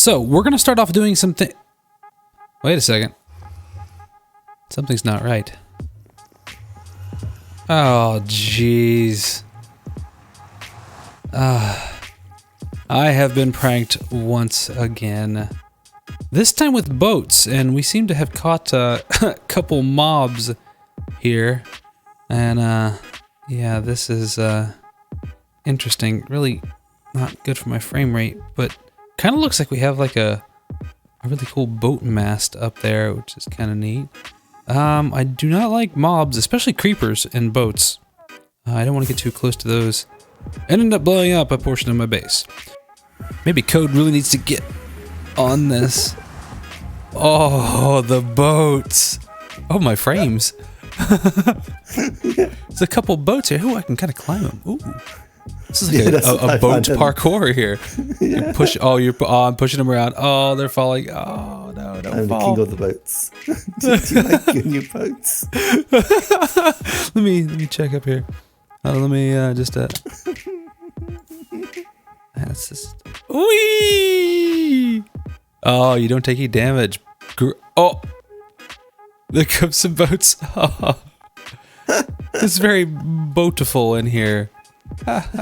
So we're going to start off doing something. Wait a second. Something's not right. Oh, jeez. I have been pranked once again. This time with boats, and we seem to have caught a couple mobs here. And yeah, this is interesting. Really not good for my frame rate, but kind of looks like we have like a really cool boat mast up there, which is kind of neat. I do not like mobs, especially creepers in boats. I don't want to get too close to those. And end up blowing up a portion of my base. Maybe code really needs to get on this. Oh, the boats. Oh, my frames. There's a couple boats here. Ooh, I can kind of climb them. Ooh. This is like a boat parkour here. Yeah. You push. I'm pushing them around. Oh, they're falling. Oh no, don't I'm fall. the king of the boats. Do you like your new boats? let me check up here. Let me just. That's just. Whee! Oh, you don't take any damage. Oh, there comes some boats. Oh. It's very boatiful in here. Look at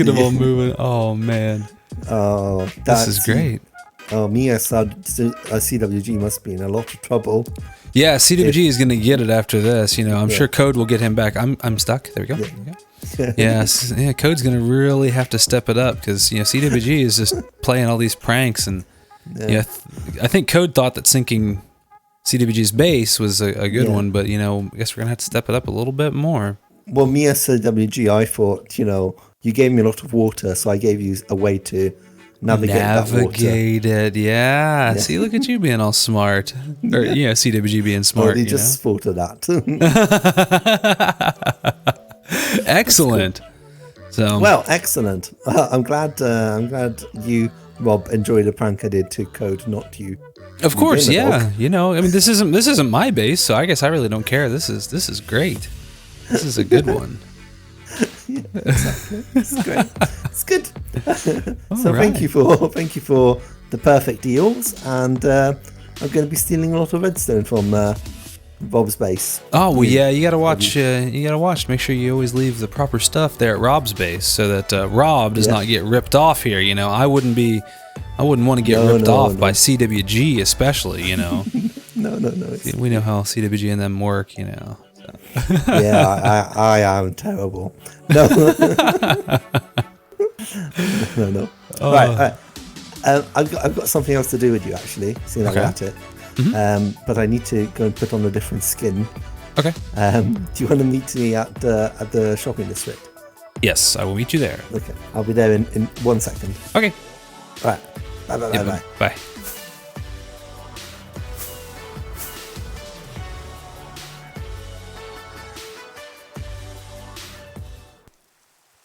them all moving. Oh man. Oh, this is great. Oh, me as CWG must be in a lot of trouble. Yeah, CWG is gonna get it after this. You know, I'm sure Code will get him back. I'm stuck. There we go. Yeah, Code's gonna really have to step it up because CWG is just playing all these pranks and I think Code thought that sinking CWG's base was a good one, but I guess we're gonna have to step it up a little bit more. Well, me as CWG, I thought you gave me a lot of water, so I gave you a way to navigate that water. It, yeah. See, look at you being all smart, or CWG being smart. Well, you just thought of that. Excellent. So well, excellent. I'm glad you, Rob, enjoyed the prank I did to Code, not you. Of course, yeah. I mean, this isn't my base, so I guess I really don't care. This is great. This is a good one. Yeah, exactly. It's great. It's good. So right. Thank you for the perfect deals, and I'm going to be stealing a lot of redstone from Rob's base. Oh well, yeah. You gotta watch. Make sure you always leave the proper stuff there at Rob's base, so that Rob does not get ripped off here. I wouldn't want to get ripped off by CWG, especially. No. We know how CWG and them work. So. Yeah, I am terrible. No. No. Oh. Right. I've got something else to do with you actually. Seeing I'm at it. Mm-hmm. But I need to go and put on a different skin. Okay. Do you want to meet me at the shopping district? Yes, I will meet you there. Okay. I'll be there in 1 second. Okay. All right. Bye. Bye.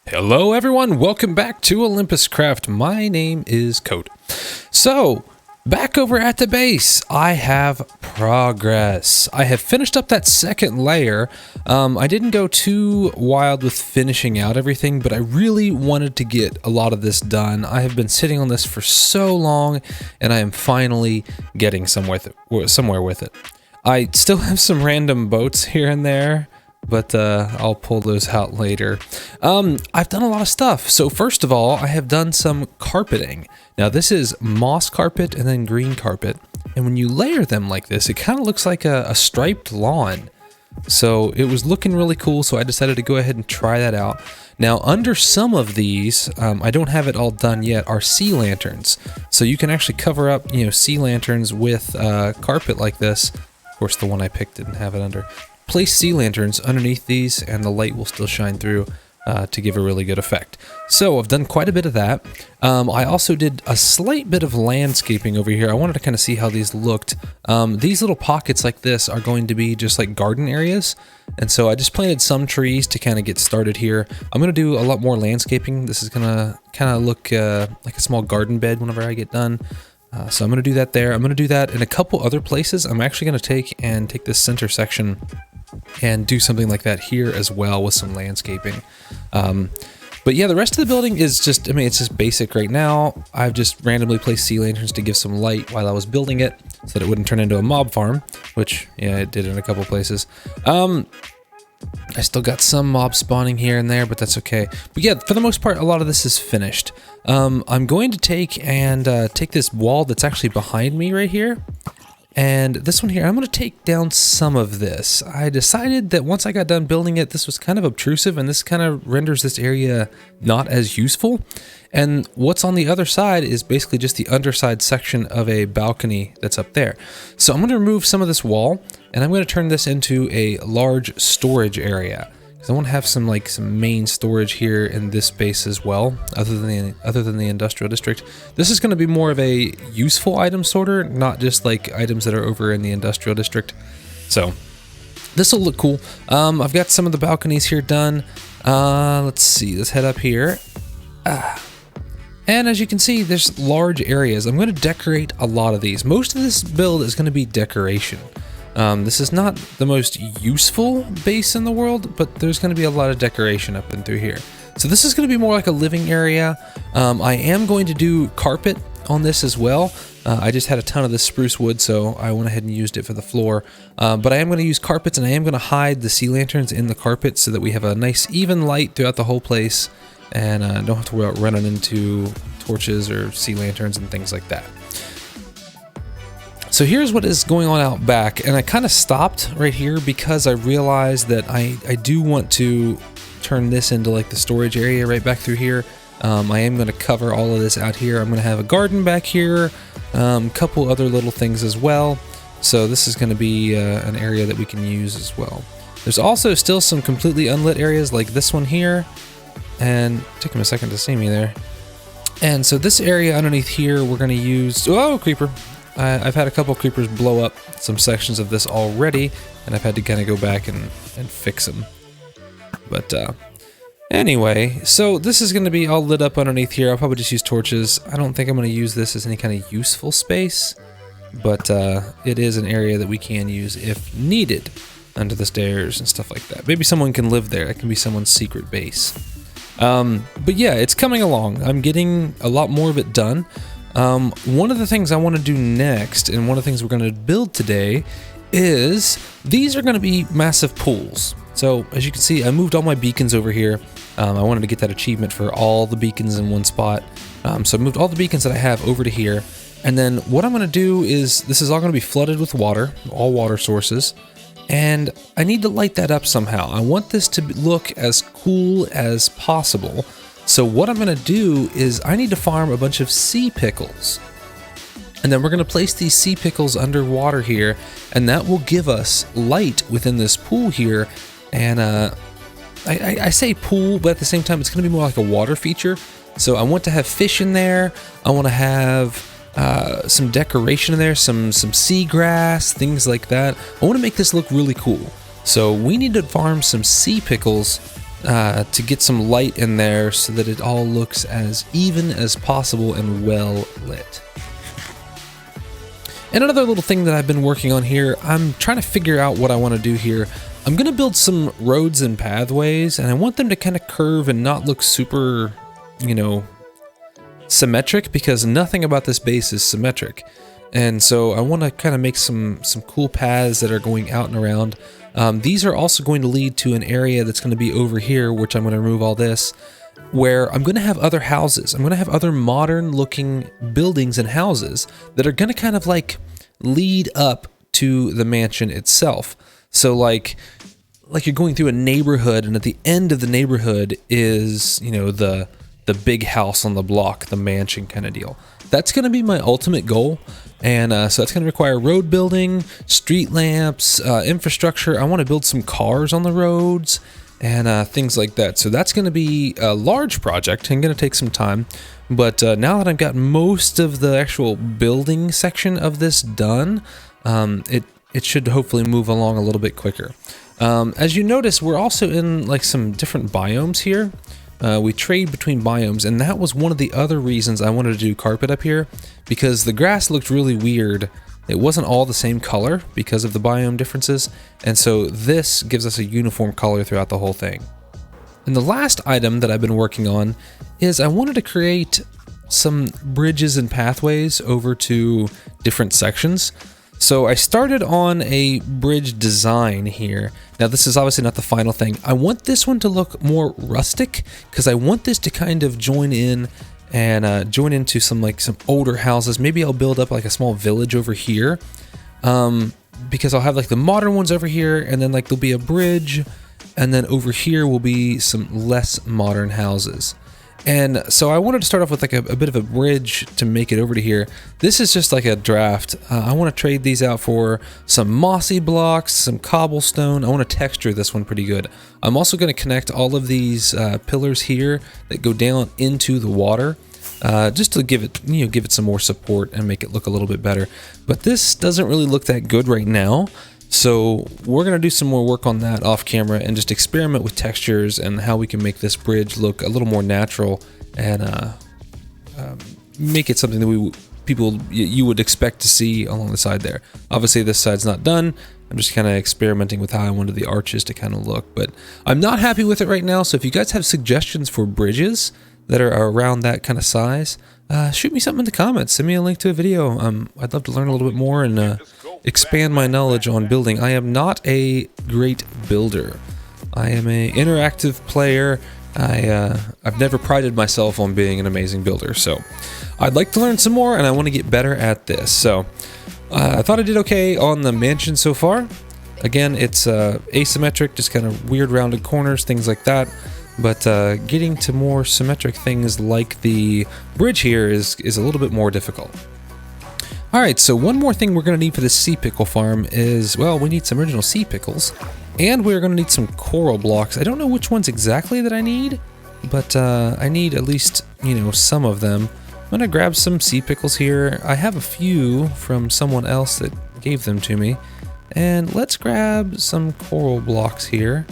Hello everyone, welcome back to OlympusCraft. My name is Code. So, back over at the base, I have progress. I have finished up that second layer. I didn't go too wild with finishing out everything, but I really wanted to get a lot of this done. I have been sitting on this for so long, and I am finally getting somewhere with it. I still have some random boats here and there, but I'll pull those out later. I've done a lot of stuff. So first of all, I have done some carpeting. Now this is moss carpet and then green carpet. And when you layer them like this, it kind of looks like a striped lawn. So it was looking really cool, so I decided to go ahead and try that out. Now under some of these, I don't have it all done yet, are sea lanterns. So you can actually cover up, sea lanterns with carpet like this. Of course, the one I picked didn't have it under. Place sea lanterns underneath these and the light will still shine through to give a really good effect. So I've done quite a bit of that. I also did a slight bit of landscaping over here. I wanted to kind of see how these looked. These little pockets like this are going to be just like garden areas. And so I just planted some trees to kind of get started here. I'm going to do a lot more landscaping. This is going to kind of look like a small garden bed whenever I get done. So I'm going to do that there. I'm going to do that in a couple other places. I'm actually going to take this center section and do something like that here as well with some landscaping. But yeah, the rest of the building is just, I mean, it's just basic right now. I've just randomly placed sea lanterns to give some light while I was building it so that it wouldn't turn into a mob farm, which, yeah, it did in a couple places. I still got some mob spawning here and there, but that's okay. But yeah, for the most part, a lot of this is finished. I'm going to take this wall that's actually behind me right here. And this one here, I'm going to take down some of this. I decided that once I got done building it, this was kind of obtrusive and this kind of renders this area not as useful. And what's on the other side is basically just the underside section of a balcony that's up there. So I'm going to remove some of this wall and I'm going to turn this into a large storage area. I want to have some main storage here in this space as well, other than the industrial district. This is going to be more of a useful item sorter, not just like items that are over in the industrial district. So this will look cool. I've got some of the balconies here done. Let's see, let's head up here. And as you can see, there's large areas. I'm going to decorate a lot of these. Most of this build is going to be decoration. This is not the most useful base in the world, but there's going to be a lot of decoration up and through here. So this is going to be more like a living area. I am going to do carpet on this as well. I just had a ton of this spruce wood, so I went ahead and used it for the floor. But I am going to use carpets, and I am going to hide the sea lanterns in the carpet so that we have a nice even light throughout the whole place, and don't have to worry about running into torches or sea lanterns and things like that. So here's what is going on out back, and I kind of stopped right here because I realized that I do want to turn this into like the storage area right back through here. I am going to cover all of this out here. I'm going to have a garden back here, a couple other little things as well. So this is going to be an area that we can use as well. There's also still some completely unlit areas like this one here, and it took him a second to see me there. And so this area underneath here we're going to use, oh, creeper. I've had a couple creepers blow up some sections of this already, and I've had to kind of go back and fix them. But anyway, so this is going to be all lit up underneath here. I'll probably just use torches. I don't think I'm going to use this as any kind of useful space, but it is an area that we can use if needed under the stairs and stuff like that. Maybe someone can live there. It can be someone's secret base. But yeah, it's coming along. I'm getting a lot more of it done. One of the things I want to do next, and one of the things we're going to build today, is these are going to be massive pools. So as you can see, I moved all my beacons over here. I wanted to get that achievement for all the beacons in one spot. So I moved all the beacons that I have over to here. And then what I'm going to do is, this is all going to be flooded with water, all water sources. And I need to light that up somehow. I want this to look as cool as possible. So what I'm going to do is I need to farm a bunch of sea pickles. And then we're going to place these sea pickles underwater here, and that will give us light within this pool here. And I say pool, but at the same time it's going to be more like a water feature. So I want to have fish in there. I want to have some decoration in there, some seagrass, things like that. I want to make this look really cool. So we need to farm some sea pickles to get some light in there so that it all looks as even as possible and well lit. And another little thing that I've been working on here, I'm trying to figure out what I want to do here. I'm going to build some roads and pathways, and I want them to kind of curve and not look super, symmetric, because nothing about this base is symmetric. And so I want to kind of make some cool paths that are going out and around. These are also going to lead to an area that's going to be over here, which I'm going to remove all this, where I'm going to have other houses. I'm going to have other modern looking buildings and houses that are going to kind of like lead up to the mansion itself. So like you're going through a neighborhood, and at the end of the neighborhood is, the big house on the block, the mansion kind of deal. That's going to be my ultimate goal. And so that's going to require road building, street lamps, infrastructure. I want to build some cars on the roads and things like that. So that's going to be a large project and going to take some time. But now that I've got most of the actual building section of this done, it should hopefully move along a little bit quicker. As you notice, we're also in like some different biomes here. We trade between biomes, and that was one of the other reasons I wanted to do carpet up here, because the grass looked really weird. It wasn't all the same color because of the biome differences, and so this gives us a uniform color throughout the whole thing. And the last item that I've been working on is I wanted to create some bridges and pathways over to different sections. So I started on a bridge design here. Now this is obviously not the final thing. I want this one to look more rustic because I want this to kind of join in and join into some older houses. Maybe I'll build up like a small village over here because I'll have like the modern ones over here, and then like there'll be a bridge, and then over here will be some less modern houses. And so I wanted to start off with like a bit of a bridge to make it over to here. This is just like a draft. I want to trade these out for some mossy blocks, some cobblestone. I want to texture this one pretty good. I'm also going to connect all of these pillars here that go down into the water, just to give it some more support and make it look a little bit better. But this doesn't really look that good right now. So we're going to do some more work on that off camera and just experiment with textures and how we can make this bridge look a little more natural and make it something that you would expect to see along the side there. Obviously this side's not done. I'm just kind of experimenting with how I wanted the arches to kind of look, but I'm not happy with it right now. So if you guys have suggestions for bridges that are around that kind of size, shoot me something in the comments. Send me a link to a video. I'd love to learn a little bit more and expand my knowledge on building. I am not a great builder. I am an interactive player. I've never prided myself on being an amazing builder, so I'd like to learn some more, and I want to get better at this. So I thought I did okay on the mansion so far. Again, it's asymmetric, just kind of weird rounded corners, things like that. But getting to more symmetric things like the bridge here is a little bit more difficult. Alright, so one more thing we're going to need for this sea pickle farm is, well, we need some original sea pickles. And we're going to need some coral blocks. I don't know which ones exactly that I need, but I need at least, some of them. I'm going to grab some sea pickles here. I have a few from someone else that gave them to me. And let's grab some coral blocks here.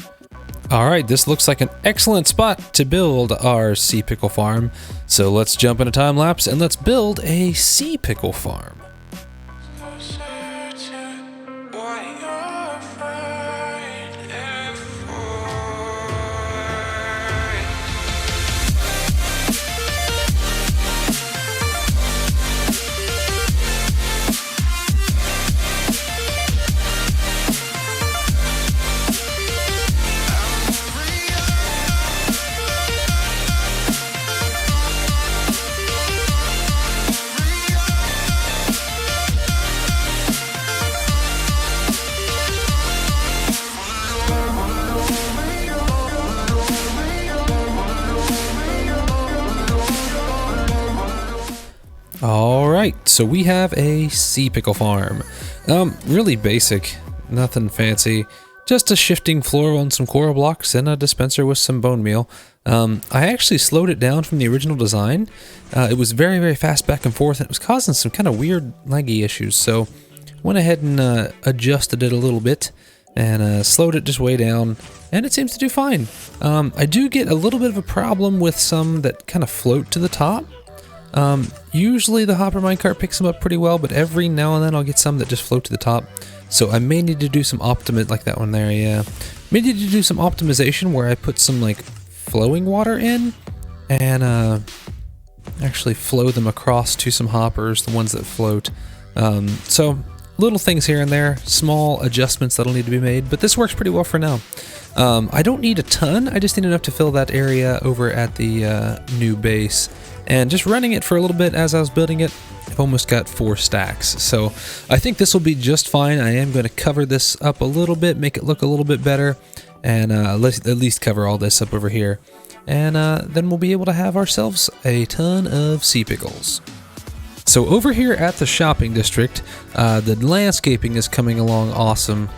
Alright, this looks like an excellent spot to build our sea pickle farm. So let's jump in a time lapse and let's build a sea pickle farm. Alright, so we have a sea pickle farm. Really basic, nothing fancy. Just a shifting floor on some coral blocks and a dispenser with some bone meal. I actually slowed it down from the original design. It was very, very fast back and forth, and it was causing some kind of weird laggy issues. So went ahead and adjusted it a little bit and slowed it just way down, and it seems to do fine. I do get a little bit of a problem with some that kind of float to the top. Usually the hopper minecart picks them up pretty well, but every now and then I'll get some that just float to the top. So I may need to do some like that one there, yeah. May need to do some optimization where I put some like flowing water in and actually flow them across to some hoppers, the ones that float. So little things here and there, small adjustments that'll need to be made, but this works pretty well for now. I don't need a ton, I just need enough to fill that area over at the new base. And just running it for a little bit as I was building it, I've almost got 4 stacks. So I think this will be just fine. I am going to cover this up a little bit, make it look a little bit better, and let's at least cover all this up over here. And then we'll be able to have ourselves a ton of sea pickles. So over here at the shopping district, the landscaping is coming along awesome.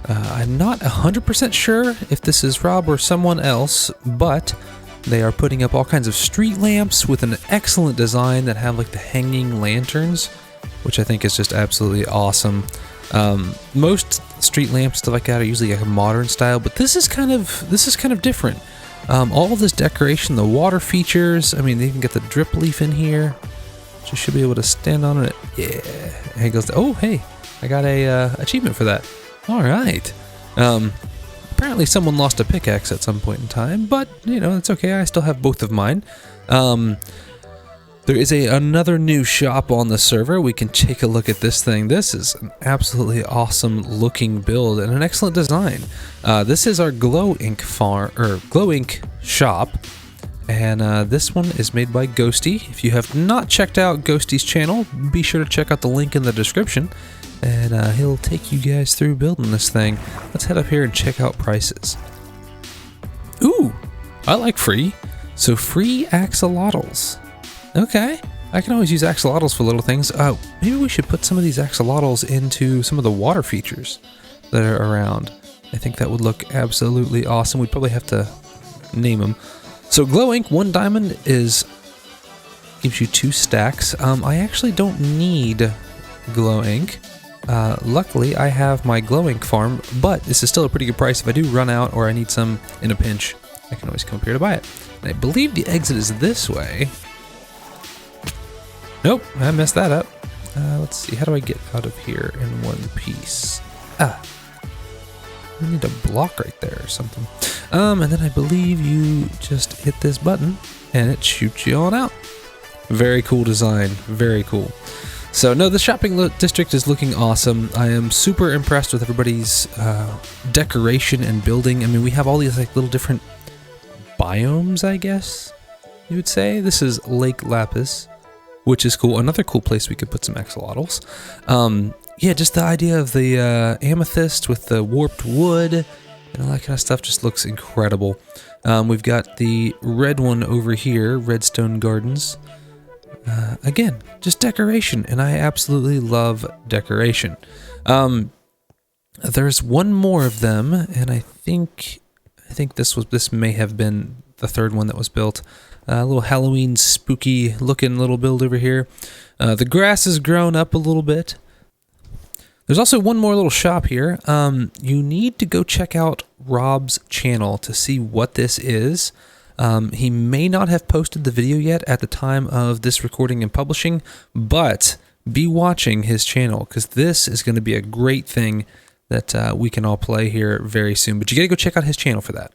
I'm not 100% sure if this is Rob or someone else, but they are putting up all kinds of street lamps with an excellent design that have like the hanging lanterns, which I think is just absolutely awesome. Most street lamps stuff like that are usually like a modern style, but this is kind of different. All of this decoration, the water features. I mean, they even get the drip leaf in here. So you should be able to stand on it. Yeah, and it goes. Oh, hey, I got a achievement for that. All right. Apparently someone lost a pickaxe at some point in time, but, you know, it's okay. I still have both of mine. There is another new shop on the server. We can take a look at this thing. This is an absolutely awesome looking build and an excellent design. This is our glow ink shop. And this one is made by Ghosty. If you have not checked out Ghosty's channel, be sure to check out the link in the description. And he'll take you guys through building this thing. Let's head up here and check out prices. Ooh, I like free. So free axolotls. Okay, I can always use axolotls for little things. Maybe we should put some of these axolotls into some of the water features that are around. I think that would look absolutely awesome. We'd probably have to name them. So glow ink, 1 diamond gives you 2 stacks. I actually don't need glow ink. Luckily, I have my glow ink farm, but this is still a pretty good price. If I do run out or I need some in a pinch, I can always come up here to buy it. And I believe the exit is this way. Nope, I messed that up. Let's see, how do I get out of here in one piece? We need a block right there or something. And then I believe you just hit this button and it shoots you on out. Very cool design, very cool. So no, the shopping district is looking awesome. I am super impressed with everybody's decoration and building. I mean, we have all these like little different biomes, I guess you would say. This is Lake Lapis, which is cool. Another cool place we could put some axolotls. Yeah, just the idea of the amethyst with the warped wood and all that kind of stuff just looks incredible. We've got the red one over here, Redstone Gardens. Again, just decoration, and I absolutely love decoration. There's one more of them, and I think this may have been the third one that was built. A little Halloween spooky looking little build over here. The grass has grown up a little bit. There's also one more little shop here. You need to go check out Rob's channel to see what this is. He may not have posted the video yet at the time of this recording and publishing, but be watching his channel because this is going to be a great thing that we can all play here very soon. But you got to go check out his channel for that.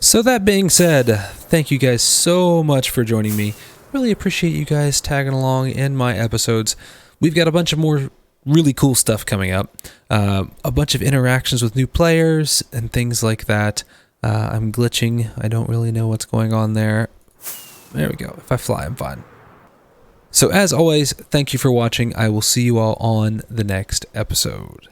So that being said, thank you guys so much for joining me. Really appreciate you guys tagging along in my episodes. We've got a bunch of more really cool stuff coming up. A bunch of interactions with new players and things like that. I'm glitching. I don't really know what's going on there. There we go. If I fly, I'm fine. So as always, thank you for watching. I will see you all on the next episode.